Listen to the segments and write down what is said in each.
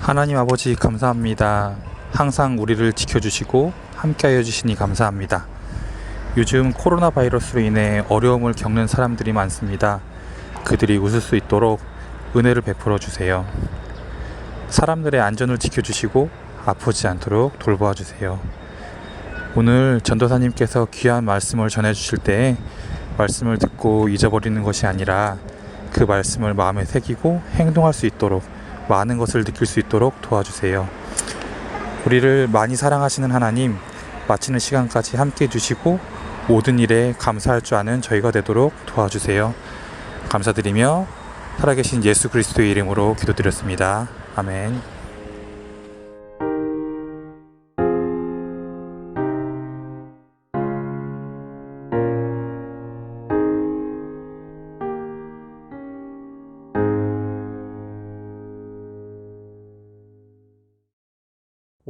하나님 아버지 감사합니다. 항상 우리를 지켜주시고 함께하여 주시니 감사합니다. 요즘 코로나 바이러스로 인해 어려움을 겪는 사람들이 많습니다. 그들이 웃을 수 있도록 은혜를 베풀어 주세요. 사람들의 안전을 지켜주시고 아프지 않도록 돌보아 주세요. 오늘 전도사님께서 귀한 말씀을 전해주실 때 말씀을 듣고 잊어버리는 것이 아니라 그 말씀을 마음에 새기고 행동할 수 있도록 많은 것을 느낄 수 있도록 도와주세요. 우리를 많이 사랑하시는 하나님, 마치는 시간까지 함께 해주시고 모든 일에 감사할 줄 아는 저희가 되도록 도와주세요. 감사드리며 살아계신 예수 그리스도의 이름으로 기도드렸습니다. 아멘.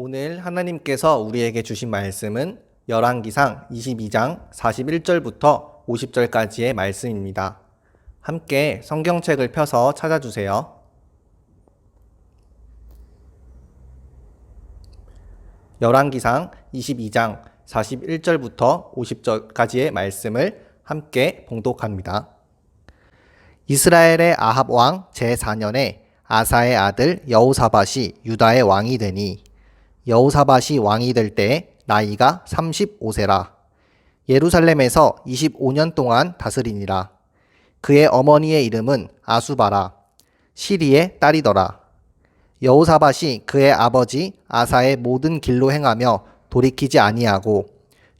오늘 하나님께서 우리에게 주신 말씀은 열왕기상 22장 41절부터 50절까지의 말씀입니다. 함께 성경책을 펴서 찾아주세요. 열왕기상 22장 41절부터 50절까지의 말씀을 함께 봉독합니다. 이스라엘의 아합 왕 제4년에 아사의 아들 여호사밧이 유다의 왕이 되니 여호사밧이 왕이 될 때 나이가 35세라. 예루살렘에서 25년 동안 다스리니라. 그의 어머니의 이름은 아수바라. 시리의 딸이더라. 여호사밧이 그의 아버지 아사의 모든 길로 행하며 돌이키지 아니하고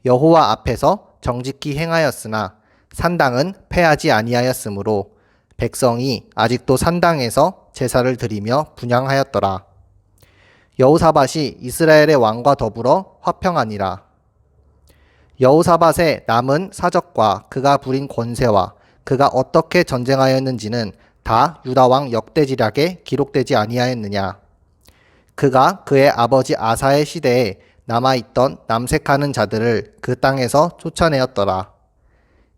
여호와 앞에서 정직히 행하였으나 산당은 패하지 아니하였으므로 백성이 아직도 산당에서 제사를 드리며 분향하였더라. 여호사밧이 이스라엘의 왕과 더불어 화평하니라. 여호사밧의 남은 사적과 그가 부린 권세와 그가 어떻게 전쟁하였는지는 다 유다 왕 역대지략에 기록되지 아니하였느냐. 그가 그의 아버지 아사의 시대에 남아있던 남색하는 자들을 그 땅에서 쫓아내었더라.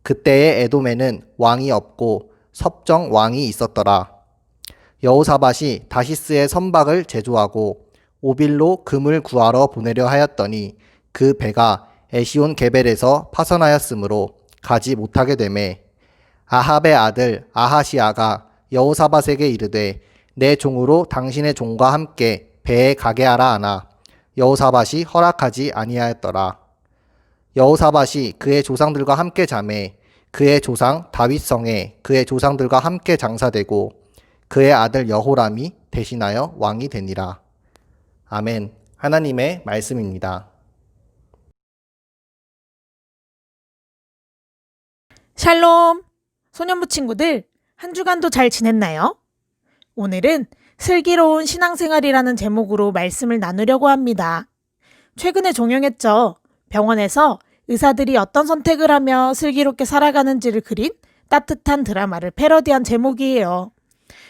그때의 에돔에는 왕이 없고 섭정 왕이 있었더라. 여호사밧이 다시스의 선박을 제조하고 오빌로 금을 구하러 보내려 하였더니 그 배가 에시온 게벨에서 파선하였으므로 가지 못하게 되매 아합의 아들 아하시아가 여호사밧에게 이르되 내 종으로 당신의 종과 함께 배에 가게 하라 하나 여호사밧이 허락하지 아니하였더라. 여호사밧이 그의 조상들과 함께 자매 그의 조상 다윗성에 그의 조상들과 함께 장사되고 그의 아들 여호람이 대신하여 왕이 되니라. 아멘. 하나님의 말씀입니다. 샬롬! 소년부 친구들, 한 주간도 잘 지냈나요? 오늘은 슬기로운 신앙생활이라는 제목으로 말씀을 나누려고 합니다. 최근에 종영했죠. 병원에서 의사들이 어떤 선택을 하며 슬기롭게 살아가는지를 그린 따뜻한 드라마를 패러디한 제목이에요.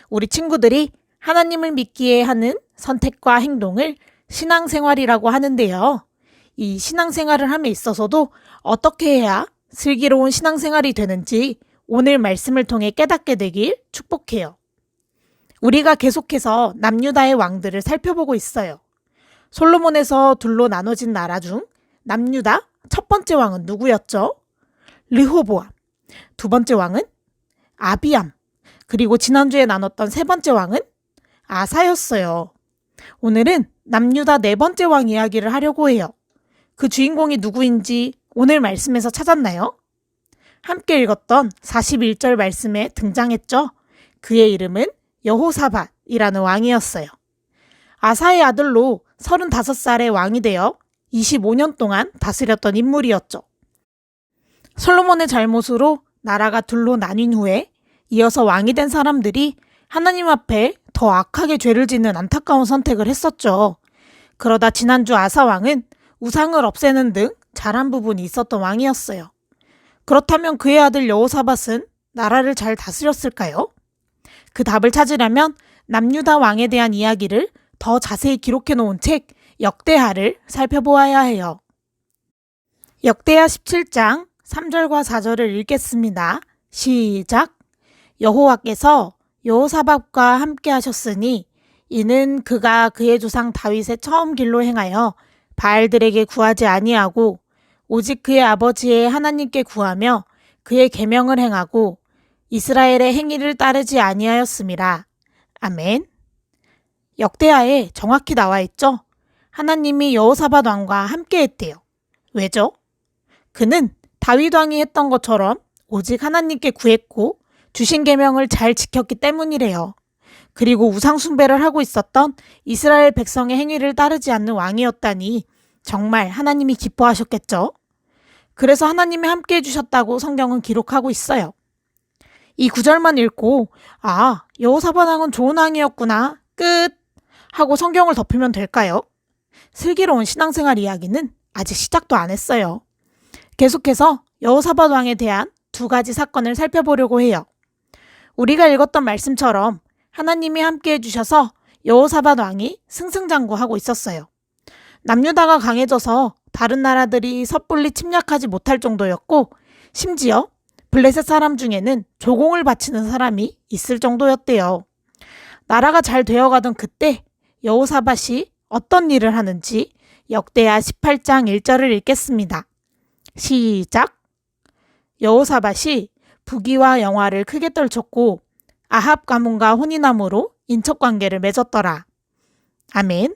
우리 친구들이 하나님을 믿기에 하는 선택과 행동을 신앙생활이라고 하는데요. 이 신앙생활을 함에 있어서도 어떻게 해야 슬기로운 신앙생활이 되는지 오늘 말씀을 통해 깨닫게 되길 축복해요. 우리가 계속해서 남유다의 왕들을 살펴보고 있어요. 솔로몬에서 둘로 나눠진 나라 중 남유다 첫 번째 왕은 누구였죠? 르호보암. 두 번째 왕은 아비암. 그리고 지난주에 나눴던 세 번째 왕은 아사였어요. 오늘은 남유다 네 번째 왕 이야기를 하려고 해요. 그 주인공이 누구인지 오늘 말씀에서 찾았나요? 함께 읽었던 41절 말씀에 등장했죠. 그의 이름은 여호사밧이라는 왕이었어요. 아사의 아들로 35살의 왕이 되어 25년 동안 다스렸던 인물이었죠. 솔로몬의 잘못으로 나라가 둘로 나뉜 후에 이어서 왕이 된 사람들이 하나님 앞에 더 악하게 죄를 짓는 안타까운 선택을 했었죠. 그러다 지난주 아사 왕은 우상을 없애는 등 잘한 부분이 있었던 왕이었어요. 그렇다면 그의 아들 여호사밧은 나라를 잘 다스렸을까요? 그 답을 찾으려면 남유다 왕에 대한 이야기를 더 자세히 기록해 놓은 책 역대하를 살펴보아야 해요. 역대하 17장 3절과 4절을 읽겠습니다. 시작! 여호와께서 여호사밧과 함께 하셨으니 이는 그가 그의 조상 다윗의 처음 길로 행하여 바알들에게 구하지 아니하고 오직 그의 아버지의 하나님께 구하며 그의 계명을 행하고 이스라엘의 행위를 따르지 아니하였음이라. 아멘. 역대하에 정확히 나와 있죠. 하나님이 여호사밧 왕과 함께 했대요. 왜죠? 그는 다윗 왕이 했던 것처럼 오직 하나님께 구했고 주신 계명을 잘 지켰기 때문이래요. 그리고 우상 숭배를 하고 있었던 이스라엘 백성의 행위를 따르지 않는 왕이었다니 정말 하나님이 기뻐하셨겠죠? 그래서 하나님이 함께 해주셨다고 성경은 기록하고 있어요. 이 구절만 읽고 여호사밧 왕은 좋은 왕이었구나. 끝! 하고 성경을 덮으면 될까요? 슬기로운 신앙생활 이야기는 아직 시작도 안 했어요. 계속해서 여호사밧 왕에 대한 2가지 사건을 살펴보려고 해요. 우리가 읽었던 말씀처럼 하나님이 함께 해주셔서 여호사밧 왕이 승승장구하고 있었어요. 남유다가 강해져서 다른 나라들이 섣불리 침략하지 못할 정도였고 심지어 블레셋 사람 중에는 조공을 바치는 사람이 있을 정도였대요. 나라가 잘 되어가던 그때 여호사밧이 어떤 일을 하는지 역대하 18장 1절을 읽겠습니다. 시작! 여호사밧이 부귀와 영화를 크게 떨쳤고 아합 가문과 혼인함으로 인척관계를 맺었더라. 아멘.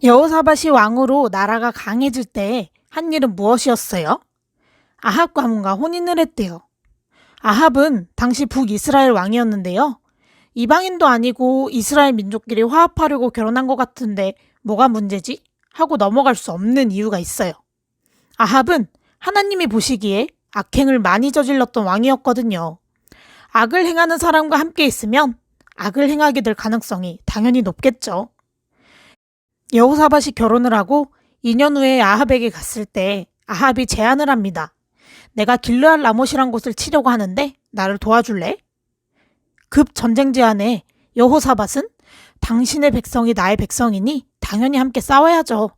여호사밧이 왕으로 나라가 강해질 때 한 일은 무엇이었어요? 아합 가문과 혼인을 했대요. 아합은 당시 북이스라엘 왕이었는데요. 이방인도 아니고 이스라엘 민족끼리 화합하려고 결혼한 것 같은데 뭐가 문제지? 하고 넘어갈 수 없는 이유가 있어요. 아합은 하나님이 보시기에 악행을 많이 저질렀던 왕이었거든요. 악을 행하는 사람과 함께 있으면 악을 행하게 될 가능성이 당연히 높겠죠. 여호사밧이 결혼을 하고 2년 후에 아합에게 갔을 때 아합이 제안을 합니다. 내가 길르앗 라못이란 곳을 치려고 하는데 나를 도와줄래? 급 전쟁 제안에 여호사밧은 당신의 백성이 나의 백성이니 당연히 함께 싸워야죠.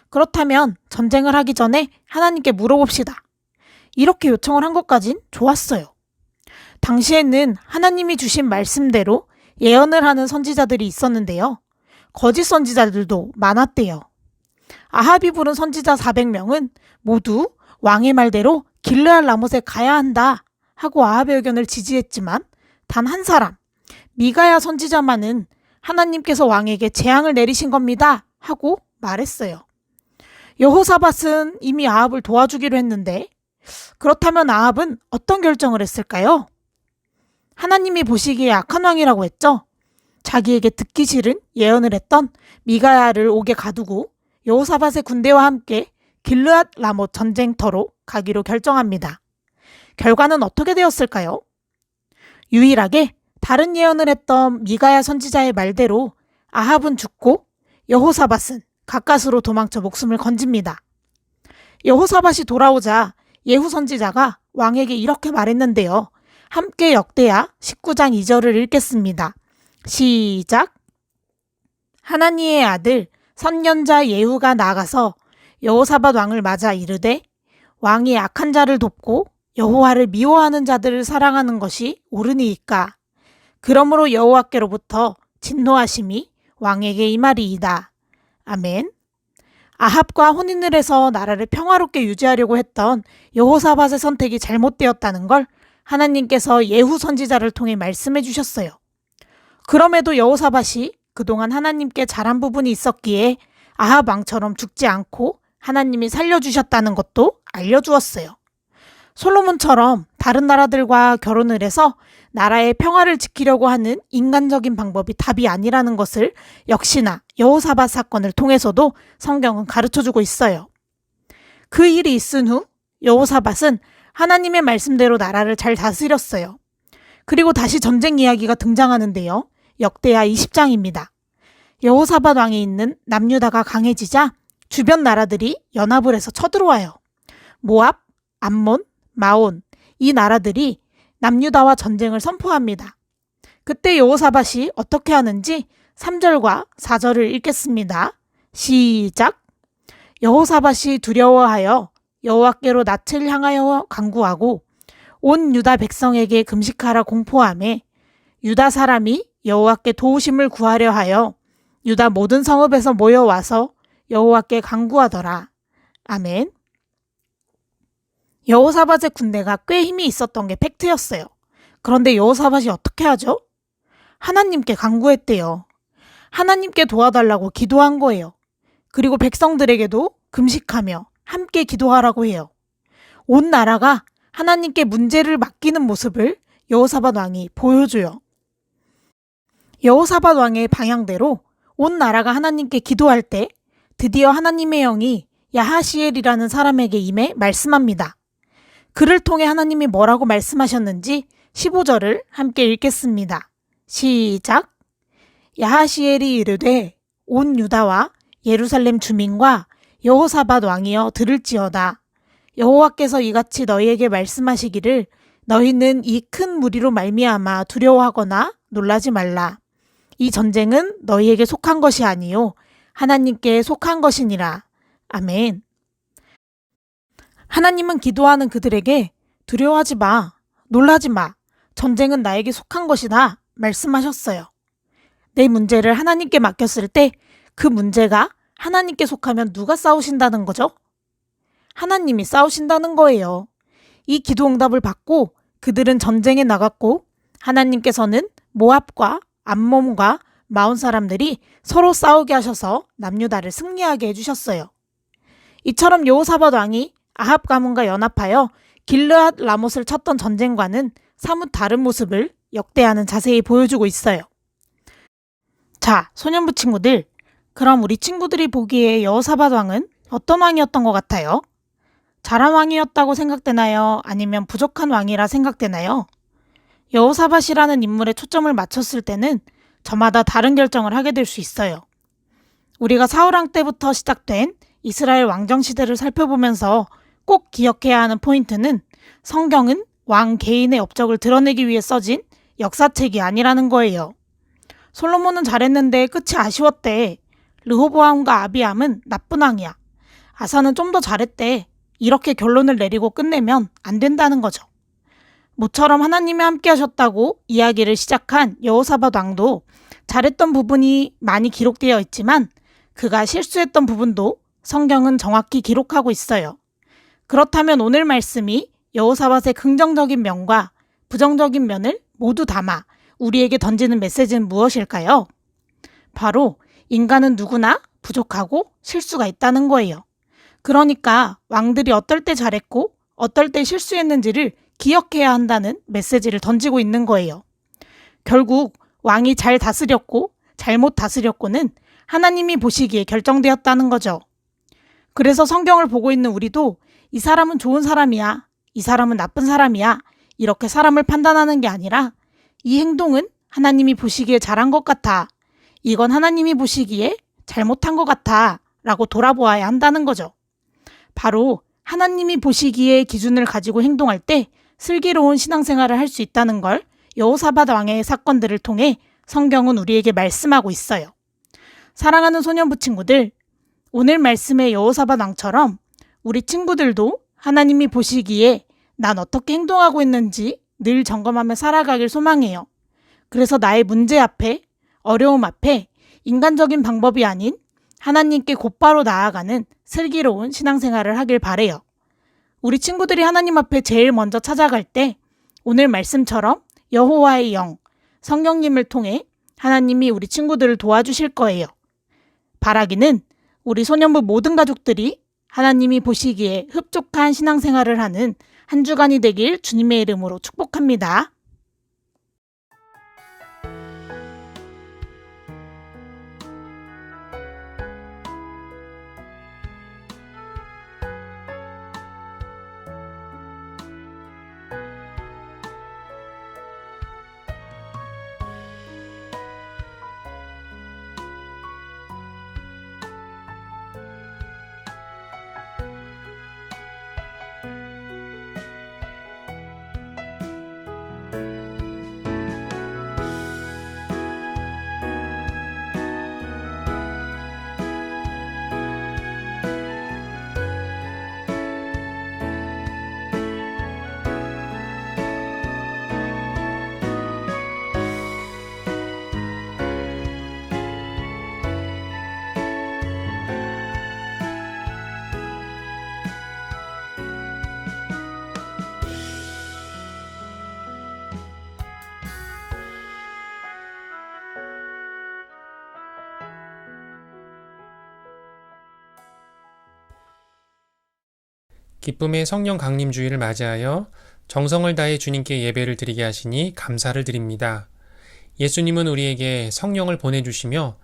그렇다면 전쟁을 하기 전에 하나님께 물어봅시다. 이렇게 요청을 한 것까진 좋았어요. 당시에는 하나님이 주신 말씀대로 예언을 하는 선지자들이 있었는데요. 거짓 선지자들도 많았대요. 아합이 부른 선지자 400명은 모두 왕의 말대로 길르앗 라못에 가야 한다 하고 아합의 의견을 지지했지만 단 한 사람, 미가야 선지자만은 하나님께서 왕에게 재앙을 내리신 겁니다 하고 말했어요. 여호사밧은 이미 아합을 도와주기로 했는데 그렇다면 아합은 어떤 결정을 했을까요? 하나님이 보시기에 악한 왕이라고 했죠. 자기에게 듣기 싫은 예언을 했던 미가야를 옥에 가두고 여호사밧의 군대와 함께 길르앗 라못 전쟁터로 가기로 결정합니다. 결과는 어떻게 되었을까요? 유일하게 다른 예언을 했던 미가야 선지자의 말대로 아합은 죽고 여호사밧은 가까스로 도망쳐 목숨을 건집니다. 여호사밧이 돌아오자 예후 선지자가 왕에게 이렇게 말했는데요. 함께 역대하 19장 2절을 읽겠습니다. 시작! 하나니의 아들 선년자 예후가 나가서 여호사밧 왕을 맞아 이르되 왕이 악한 자를 돕고 여호와를 미워하는 자들을 사랑하는 것이 옳으니이까. 그러므로 여호와께로부터 진노하심이 왕에게 임하리이다. 아멘. 아합과 혼인을 해서 나라를 평화롭게 유지하려고 했던 여호사밧의 선택이 잘못되었다는 걸 하나님께서 예후 선지자를 통해 말씀해 주셨어요. 그럼에도 여호사밧이 그동안 하나님께 잘한 부분이 있었기에 아합 왕처럼 죽지 않고 하나님이 살려주셨다는 것도 알려주었어요. 솔로몬처럼 다른 나라들과 결혼을 해서 나라의 평화를 지키려고 하는 인간적인 방법이 답이 아니라는 것을 역시나 여호사밧 사건을 통해서도 성경은 가르쳐주고 있어요. 그 일이 있은 후 여호사밧은 하나님의 말씀대로 나라를 잘 다스렸어요. 그리고 다시 전쟁 이야기가 등장하는데요. 역대하 20장입니다. 여호사밧 왕이 있는 남유다가 강해지자 주변 나라들이 연합을 해서 쳐들어와요. 모압, 암몬, 마온 이 나라들이 남유다와 전쟁을 선포합니다. 그때 여호사밧이 어떻게 하는지 3절과 4절을 읽겠습니다. 시작! 여호사밧이 두려워하여 여호와께로 낯을 향하여 간구하고 온 유다 백성에게 금식하라 공포하매 유다 사람이 여호와께 도우심을 구하려 하여 유다 모든 성읍에서 모여와서 여호와께 간구하더라. 아멘. 여호사밧의 군대가 꽤 힘이 있었던 게 팩트였어요. 그런데 여호사밧이 어떻게 하죠? 하나님께 간구했대요. 하나님께 도와달라고 기도한 거예요. 그리고 백성들에게도 금식하며 함께 기도하라고 해요. 온 나라가 하나님께 문제를 맡기는 모습을 여호사밧 왕이 보여줘요. 여호사밧 왕의 방향대로 온 나라가 하나님께 기도할 때 드디어 하나님의 영이 야하시엘이라는 사람에게 임해 말씀합니다. 그를 통해 하나님이 뭐라고 말씀하셨는지 15절을 함께 읽겠습니다. 시작! 야하시엘이 이르되 온 유다와 예루살렘 주민과 여호사밧 왕이여 들을지어다. 여호와께서 이같이 너희에게 말씀하시기를 너희는 이 큰 무리로 말미암아 두려워하거나 놀라지 말라. 이 전쟁은 너희에게 속한 것이 아니요 하나님께 속한 것이니라. 아멘. 하나님은 기도하는 그들에게 두려워하지 마, 놀라지 마, 전쟁은 나에게 속한 것이다 말씀하셨어요. 내 문제를 하나님께 맡겼을 때 그 문제가 하나님께 속하면 누가 싸우신다는 거죠? 하나님이 싸우신다는 거예요. 이 기도 응답을 받고 그들은 전쟁에 나갔고 하나님께서는 모압과 암몬과 마온 사람들이 서로 싸우게 하셔서 남유다를 승리하게 해주셨어요. 이처럼 여호사밧 왕이 아합 가문과 연합하여 길르앗 라못을 쳤던 전쟁과는 사뭇 다른 모습을 역대하는 자세히 보여주고 있어요. 자, 소년부 친구들, 그럼 우리 친구들이 보기에 여호사밧 왕은 어떤 왕이었던 것 같아요? 잘한 왕이었다고 생각되나요? 아니면 부족한 왕이라 생각되나요? 여호사밧이라는 인물에 초점을 맞췄을 때는 저마다 다른 결정을 하게 될 수 있어요. 우리가 사울왕 때부터 시작된 이스라엘 왕정 시대를 살펴보면서 꼭 기억해야 하는 포인트는 성경은 왕 개인의 업적을 드러내기 위해 써진 역사책이 아니라는 거예요. 솔로몬은 잘했는데 끝이 아쉬웠대. 르호보암과 아비암은 나쁜 왕이야. 아사는 좀 더 잘했대. 이렇게 결론을 내리고 끝내면 안 된다는 거죠. 모처럼 하나님이 함께 하셨다고 이야기를 시작한 여호사밧 왕도 잘했던 부분이 많이 기록되어 있지만 그가 실수했던 부분도 성경은 정확히 기록하고 있어요. 그렇다면 오늘 말씀이 여호사밧의 긍정적인 면과 부정적인 면을 모두 담아 우리에게 던지는 메시지는 무엇일까요? 바로 인간은 누구나 부족하고 실수가 있다는 거예요. 그러니까 왕들이 어떨 때 잘했고 어떨 때 실수했는지를 기억해야 한다는 메시지를 던지고 있는 거예요. 결국 왕이 잘 다스렸고 잘못 다스렸고는 하나님이 보시기에 결정되었다는 거죠. 그래서 성경을 보고 있는 우리도 이 사람은 좋은 사람이야, 이 사람은 나쁜 사람이야 이렇게 사람을 판단하는 게 아니라 이 행동은 하나님이 보시기에 잘한 것 같아, 이건 하나님이 보시기에 잘못한 것 같아 라고 돌아보아야 한다는 거죠. 바로 하나님이 보시기에 기준을 가지고 행동할 때 슬기로운 신앙생활을 할 수 있다는 걸 여호사밧 왕의 사건들을 통해 성경은 우리에게 말씀하고 있어요. 사랑하는 소년부 친구들, 오늘 말씀의 여호사밧 왕처럼 우리 친구들도 하나님이 보시기에 난 어떻게 행동하고 있는지 늘 점검하며 살아가길 소망해요. 그래서 나의 문제 앞에, 어려움 앞에 인간적인 방법이 아닌 하나님께 곧바로 나아가는 슬기로운 신앙생활을 하길 바래요. 우리 친구들이 하나님 앞에 제일 먼저 찾아갈 때 오늘 말씀처럼 여호와의 영, 성령님을 통해 하나님이 우리 친구들을 도와주실 거예요. 바라기는 우리 소년부 모든 가족들이 하나님이 보시기에 흡족한 신앙생활을 하는 한 주간이 되길 주님의 이름으로 축복합니다. 기쁨의 성령 강림 주일을 맞이하여 정성을 다해 주님께 예배를 드리게 하시니 감사를 드립니다. 예수님은 우리에게 성령을 보내주시며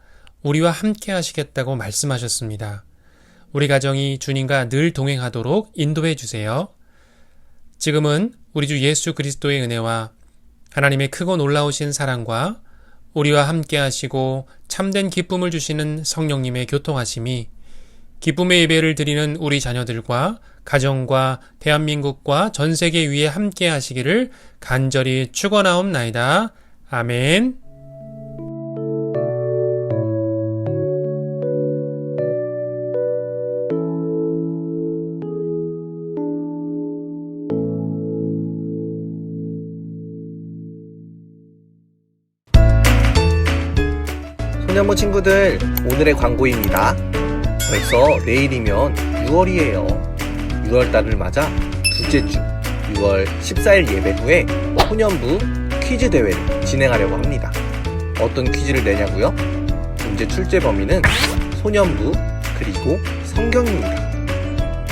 우리와 함께 하시겠다고 말씀하셨습니다. 우리 가정이 주님과 늘 동행하도록 인도해 주세요. 지금은 우리 주 예수 그리스도의 은혜와 하나님의 크고 놀라우신 사랑과 우리와 함께 하시고 참된 기쁨을 주시는 성령님의 교통하심이 기쁨의 예배를 드리는 우리 자녀들과 가정과 대한민국과 전 세계 위에 함께 하시기를 간절히 축원하옵나이다. 아멘. 소년부 친구들, 오늘의 광고입니다. 벌써 내일이면 6월이에요. 6월달을 맞아 둘째 주 6월 14일 예배 후에 소년부 퀴즈 대회를 진행하려고 합니다. 어떤 퀴즈를 내냐고요? 문제 출제 범위는 소년부 그리고 성경입니다.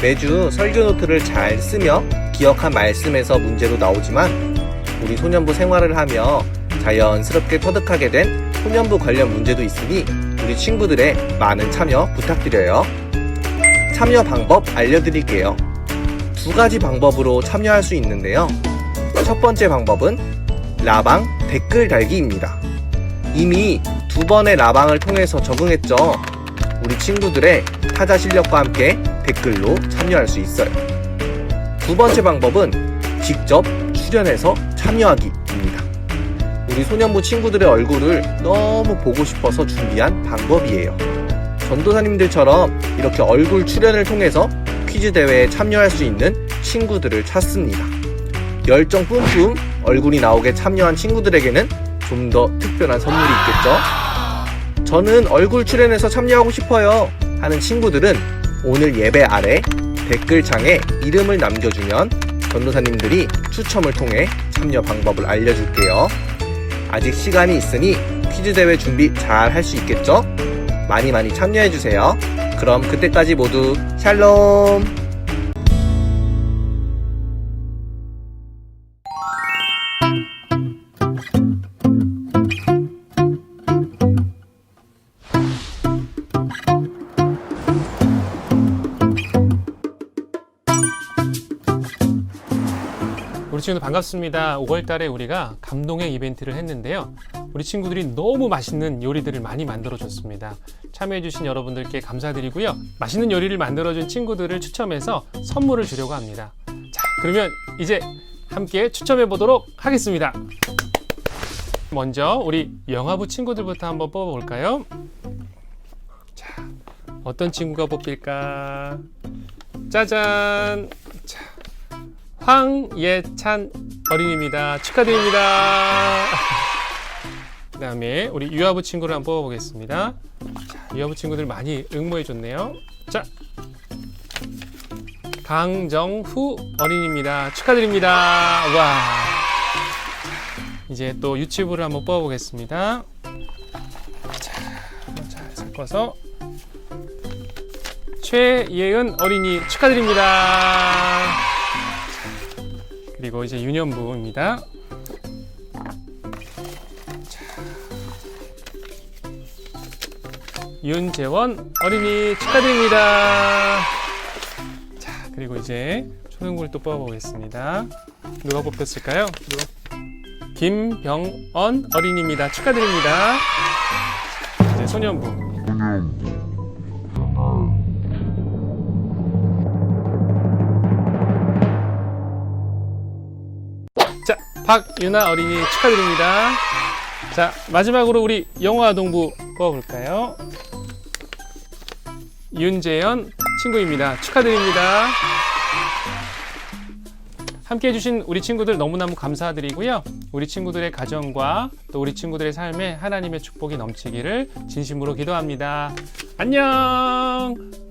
매주 설교 노트를 잘 쓰며 기억한 말씀에서 문제도 나오지만 우리 소년부 생활을 하며 자연스럽게 터득하게 된 소년부 관련 문제도 있으니 우리 친구들의 많은 참여 부탁드려요. 참여 방법 알려드릴게요. 두 가지 방법으로 참여할 수 있는데요. 첫 번째 방법은 라방 댓글 달기입니다. 이미 2번의 라방을 통해서 적응했죠. 우리 친구들의 타자 실력과 함께 댓글로 참여할 수 있어요. 두 번째 방법은 직접 출연해서 참여하기입니다. 우리 소년부 친구들의 얼굴을 너무 보고 싶어서 준비한 방법이에요. 전도사님들처럼 이렇게 얼굴 출연을 통해서 퀴즈 대회에 참여할 수 있는 친구들을 찾습니다. 열정 뿜뿜 얼굴이 나오게 참여한 친구들에게는 좀 더 특별한 선물이 있겠죠? 저는 얼굴 출연해서 참여하고 싶어요 하는 친구들은 오늘 예배 아래 댓글창에 이름을 남겨주면 전도사님들이 추첨을 통해 참여 방법을 알려줄게요. 아직 시간이 있으니 퀴즈 대회 준비 잘 할 수 있겠죠? 많이 참여해주세요. 그럼 그때까지 모두 샬롬! 우리 친구들 반갑습니다. 5월달에 우리가 감동의 이벤트를 했는데요. 우리 친구들이 너무 맛있는 요리들을 많이 만들어줬습니다. 참여해주신 여러분들께 감사드리고요. 맛있는 요리를 만들어준 친구들을 추첨해서 선물을 주려고 합니다. 자, 그러면 이제 함께 추첨해보도록 하겠습니다. 먼저 우리 영화부 친구들부터 한번 뽑아볼까요? 자, 어떤 친구가 뽑힐까? 짜잔! 자, 황예찬 어린이입니다. 축하드립니다. 그 다음에 우리 유아부 친구를 한번 뽑아보겠습니다. 자, 유아부 친구들 많이 응모해줬네요. 자, 강정후 어린이입니다. 축하드립니다. 와. 이제 또 유치부를 한번 뽑아보겠습니다. 자, 잘 섞어서 최예은 어린이 축하드립니다. 그리고 이제 유년부입니다. 자, 윤재원 어린이 축하드립니다. 자, 그리고 이제 초등부를 또 뽑아보겠습니다. 누가 뽑혔을까요? 김병언 어린이입니다. 축하드립니다. 자, 이제 소년부. 자, 박유나 어린이 축하드립니다. 자, 마지막으로 우리 영어아동부 뽑아볼까요? 윤재현 친구입니다. 축하드립니다. 함께 해주신 우리 친구들 너무너무 감사드리고요. 우리 친구들의 가정과 또 우리 친구들의 삶에 하나님의 축복이 넘치기를 진심으로 기도합니다. 안녕!